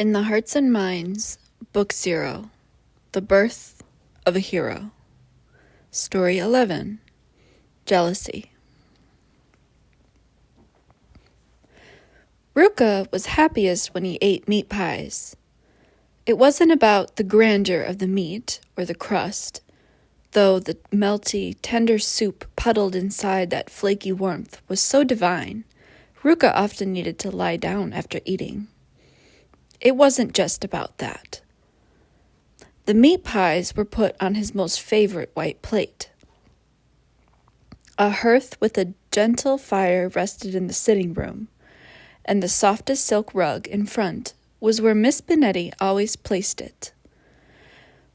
In the Hearts and Minds, Book 0, The Birth of a Hero. Story 11, Jealousy. Ruka was happiest when he ate meat pies. It wasn't about the grandeur of the meat or the crust, though the melty, tender soup puddled inside that flaky warmth was so divine, Ruka often needed to lie down after eating. It wasn't just about that. The meat pies were put on his most favorite white plate. A hearth with a gentle fire rested in the sitting room, and the softest silk rug in front was where Miss Benetti always placed it.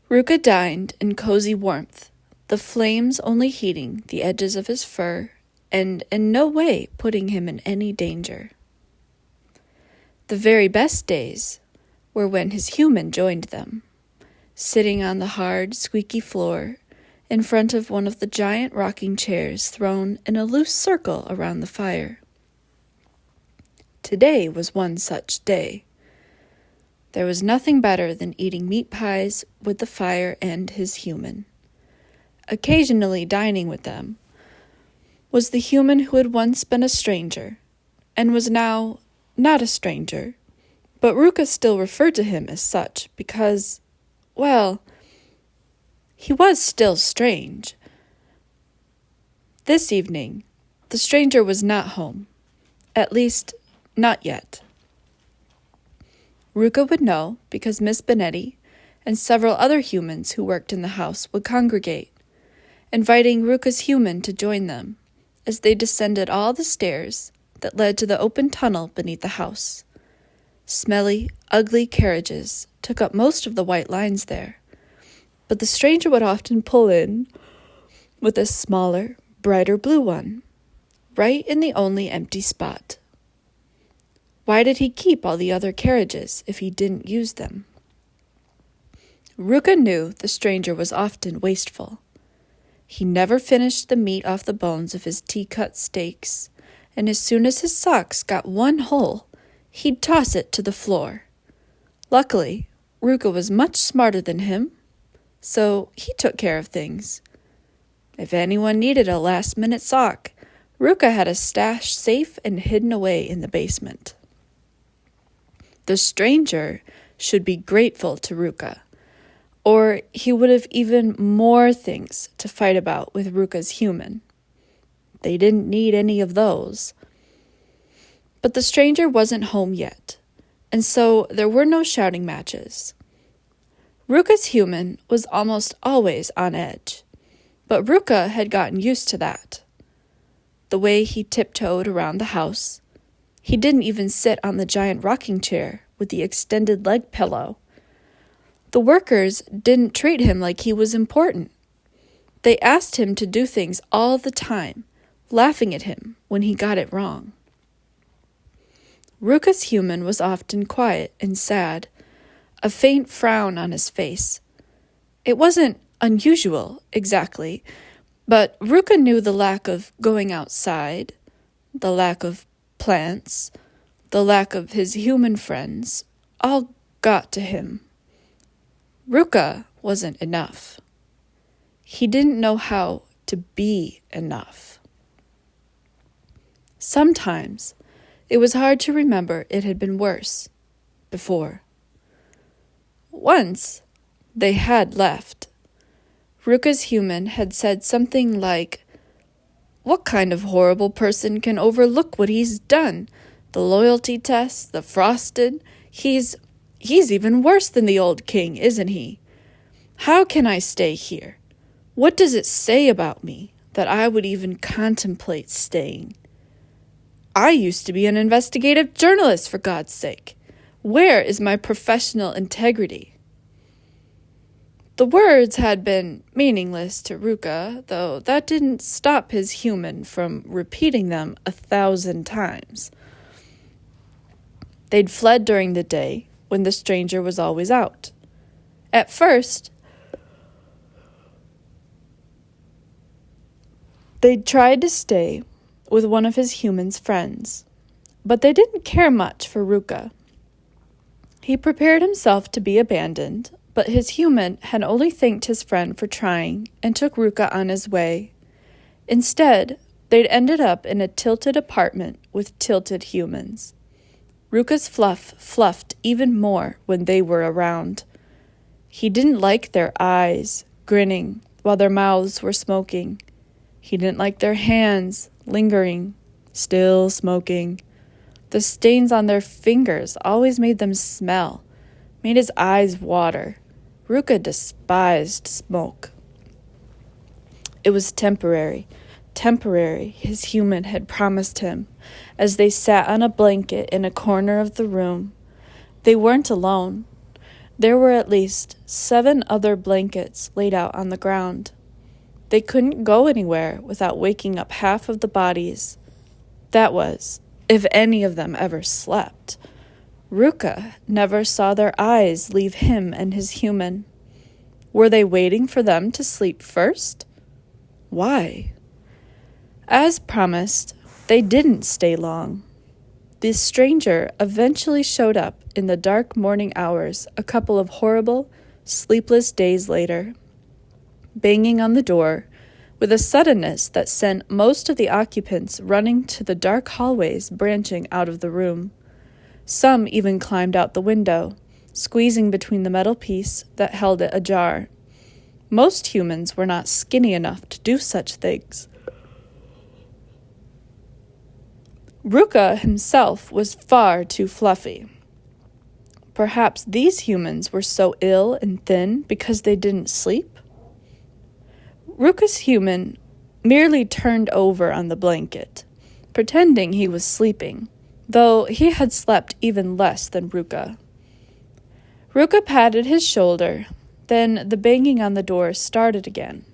Ruka dined in cozy warmth, the flames only heating the edges of his fur and in no way putting him in any danger. The very best days were when his human joined them, sitting on the hard, squeaky floor in front of one of the giant rocking chairs thrown in a loose circle around the fire. Today was one such day. There was nothing better than eating meat pies with the fire and his human. Occasionally dining with them was the human who had once been a stranger and was now not a stranger, but Ruka still referred to him as such because, well, he was still strange. This evening, the stranger was not home, at least not yet. Ruka would know because Miss Benetti and several other humans who worked in the house would congregate, inviting Ruka's human to join them as they descended all the stairs that led to the open tunnel beneath the house. Smelly, ugly carriages took up most of the white lines there, but the stranger would often pull in with a smaller, brighter blue one, right in the only empty spot. Why did he keep all the other carriages if he didn't use them? Ruka knew the stranger was often wasteful. He never finished the meat off the bones of his tea-cut steaks, and as soon as his socks got one hole, he'd toss it to the floor. Luckily, Ruka was much smarter than him, so he took care of things. If anyone needed a last-minute sock, Ruka had a stash safe and hidden away in the basement. The stranger should be grateful to Ruka, or he would have even more things to fight about with Ruka's human. They didn't need any of those. But the stranger wasn't home yet, and so there were no shouting matches. Ruka's human was almost always on edge, but Ruka had gotten used to that. The way he tiptoed around the house, he didn't even sit on the giant rocking chair with the extended leg pillow. The workers didn't treat him like he was important. They asked him to do things all the time, laughing at him when he got it wrong. Ruka's human was often quiet and sad, a faint frown on his face. It wasn't unusual, exactly, but Ruka knew the lack of going outside, the lack of plants, the lack of his human friends, all got to him. Ruka wasn't enough. He didn't know how to be enough. Sometimes it was hard to remember it had been worse before. Once they had left. Ruka's human had said something like, "What kind of horrible person can overlook what he's done? The loyalty test, the frosted. He's even worse than the old king, isn't he? How can I stay here? What does it say about me that I would even contemplate staying? I used to be an investigative journalist, for God's sake. Where is my professional integrity?" The words had been meaningless to Ruka, though that didn't stop his human from repeating them 1,000 times. They'd fled during the day, when the stranger was always out. At first, they'd tried to stay with one of his human's friends, but they didn't care much for Ruka. He prepared himself to be abandoned, but his human had only thanked his friend for trying and took Ruka on his way. Instead, they'd ended up in a tilted apartment with tilted humans. Ruka's fluff fluffed even more when they were around. He didn't like their eyes, grinning, while their mouths were smoking. He didn't like their hands, lingering, still smoking. The stains on their fingers always made them smell, made his eyes water. Ruka despised smoke. It was temporary, his human had promised him, as they sat on a blanket in a corner of the room. They weren't alone. There were at least 7 other blankets laid out on the ground. They couldn't go anywhere without waking up half of the bodies. That was, if any of them ever slept. Ruka never saw their eyes leave him and his human. Were they waiting for them to sleep first? Why? As promised, they didn't stay long. The stranger eventually showed up in the dark morning hours a couple of horrible, sleepless days later, banging on the door with a suddenness that sent most of the occupants running to the dark hallways branching out of the room. Some even climbed out the window, squeezing between the metal piece that held it ajar. Most humans were not skinny enough to do such things. Ruka himself was far too fluffy. Perhaps these humans were so ill and thin because they didn't sleep? Ruka's human merely turned over on the blanket, pretending he was sleeping, though he had slept even less than Ruka. Ruka patted his shoulder, then the banging on the door started again.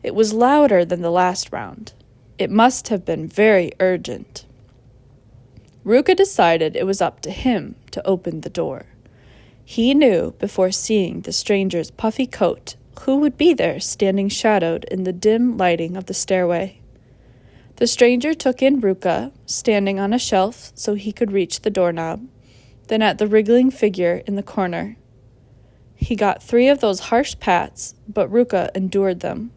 It was louder than the last round. It must have been very urgent. Ruka decided it was up to him to open the door. He knew before seeing the stranger's puffy coat who would be there standing shadowed in the dim lighting of the stairway. The stranger took in Ruka, standing on a shelf so he could reach the doorknob, then at the wriggling figure in the corner. He got 3 of those harsh pats, but Ruka endured them.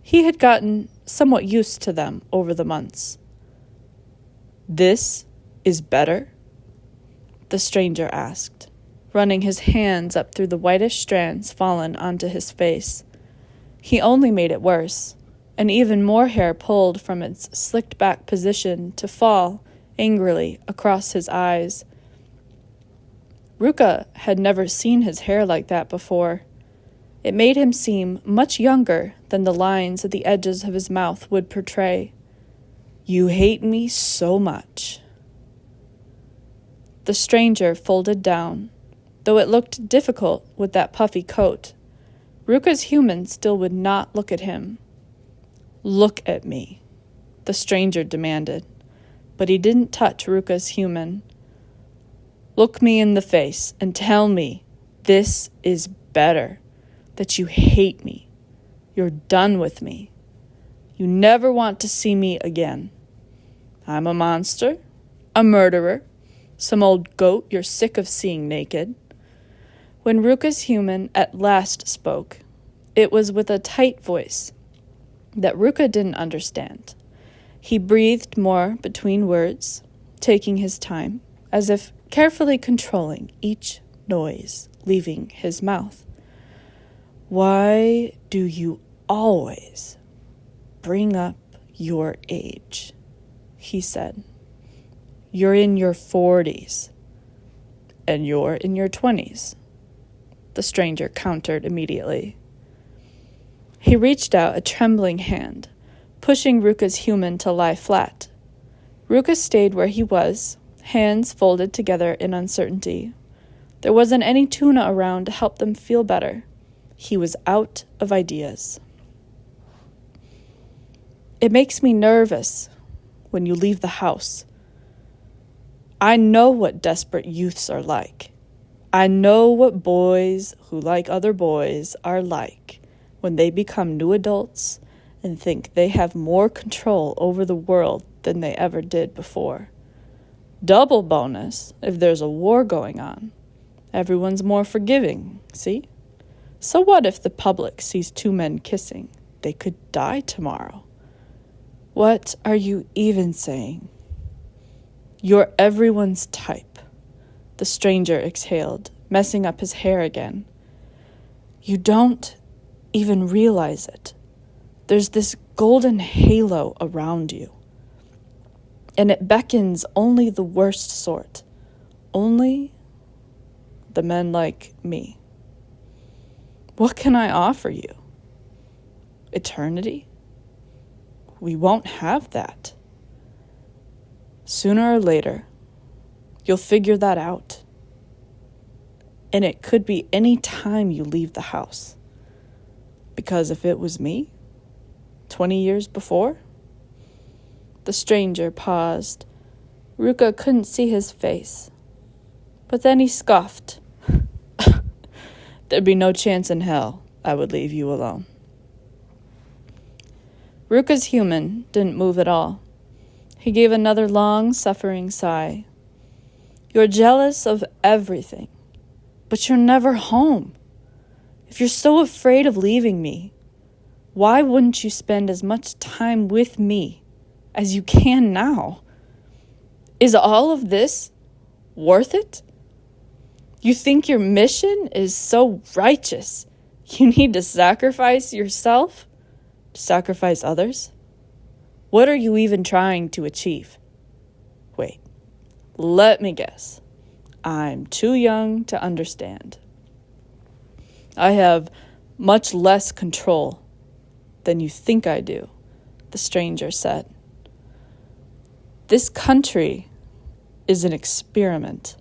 He had gotten somewhat used to them over the months. "This is better?" the stranger asked, running his hands up through the whitish strands fallen onto his face. He only made it worse, and even more hair pulled from its slicked-back position to fall angrily across his eyes. Ruka had never seen his hair like that before. It made him seem much younger than the lines at the edges of his mouth would portray. "You hate me so much." The stranger folded down, though it looked difficult with that puffy coat. Ruka's human still would not look at him. "Look at me," the stranger demanded, but he didn't touch Ruka's human. "Look me in the face and tell me this is better, that you hate me. You're done with me. You never want to see me again. I'm a monster, a murderer, some old goat you're sick of seeing naked." When Ruka's human at last spoke, it was with a tight voice that Ruka didn't understand. He breathed more between words, taking his time, as if carefully controlling each noise leaving his mouth. "Why do you always bring up your age?" he said. "You're in your 40s, and you're in your 20s, the stranger countered immediately. He reached out a trembling hand, pushing Ruka's human to lie flat. Ruka stayed where he was, hands folded together in uncertainty. There wasn't any tuna around to help them feel better. He was out of ideas. "It makes me nervous when you leave the house. I know what desperate youths are like. I know what boys who like other boys are like when they become new adults and think they have more control over the world than they ever did before. Double bonus if there's a war going on. Everyone's more forgiving, see? So what if the public sees two men kissing? They could die tomorrow. What are you even saying? You're everyone's type, the stranger exhaled, messing up his hair again. You don't even realize it. There's this golden halo around you, and it beckons only the worst sort, only the men like me. What can I offer you? Eternity? We won't have that. Sooner or later, you'll figure that out. And it could be any time you leave the house. Because if it was me, 20 years before? The stranger paused. Ruka couldn't see his face. But then he scoffed. There'd be no chance in hell I would leave you alone. Ruka's human didn't move at all. He gave another long, suffering sigh. You're jealous of everything, but you're never home. If you're so afraid of leaving me, why wouldn't you spend as much time with me as you can now? Is all of this worth it? You think your mission is so righteous, you need to sacrifice yourself to sacrifice others? What are you even trying to achieve? Wait, let me guess. I'm too young to understand. I have much less control than you think I do, the stranger said. This country is an experiment.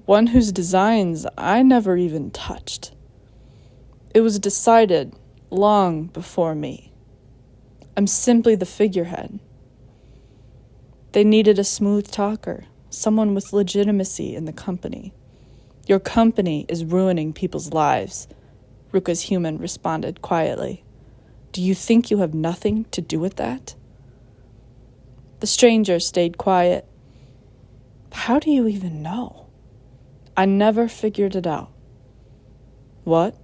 One whose designs I never even touched. It was decided long before me. I'm simply the figurehead. They needed a smooth talker, someone with legitimacy in the company. Your company is ruining people's lives, Ruka's human responded quietly. Do you think you have nothing to do with that? The stranger stayed quiet. How do you even know? I never figured it out. What?